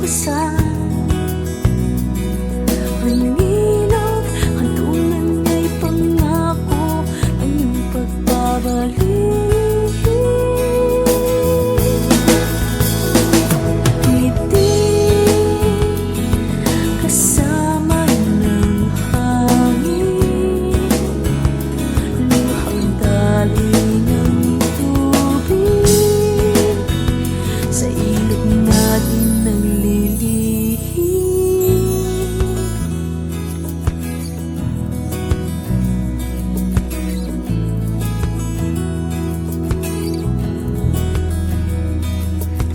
katapusan. Ang ilog, hantungan niya'y pangako ng iyong pagbabalik. Ngiti, kasama ng hangin, luhang dali ng tubig, sa ilog natin naglilihim.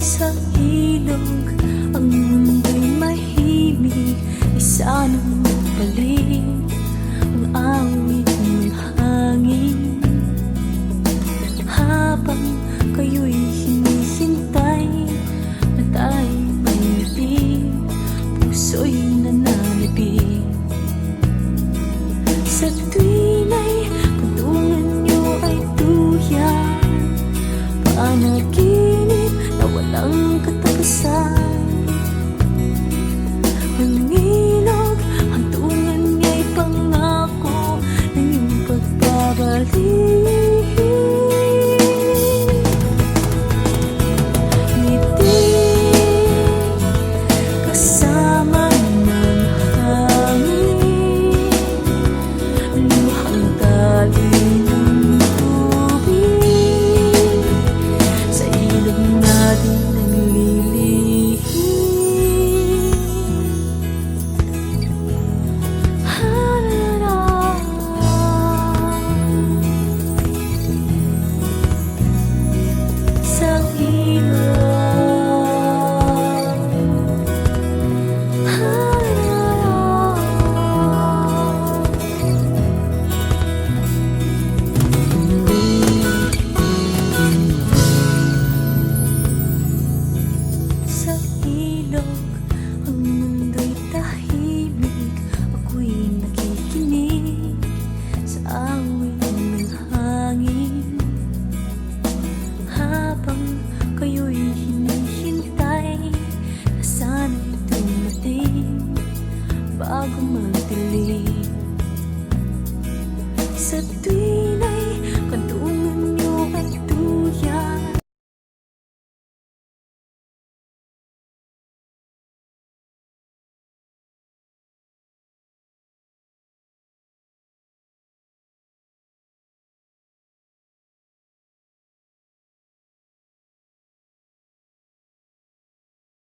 Sa ilog, ang mundo'y mahimig, isa nang balik ang awit ng hangin. Habang kayo'y hinihintay, mata'y may itim, puso'y nananabig. Sa tuwina'y kantungan niyo ay duyan, panaginip na walang katapusan. Ang ilog, hantungan niya'y pangako ng iyong pagbabalik. Ngiti, kasama ng hangin, luhang dali ng tubig, sa ilog natin naglilihim. Sa ilog, sa ilog, ang mundo'y tahimik, ako'y nakikinig sa awit ng hangin. Habang kayo'y hinihintay na sana'y dumating bago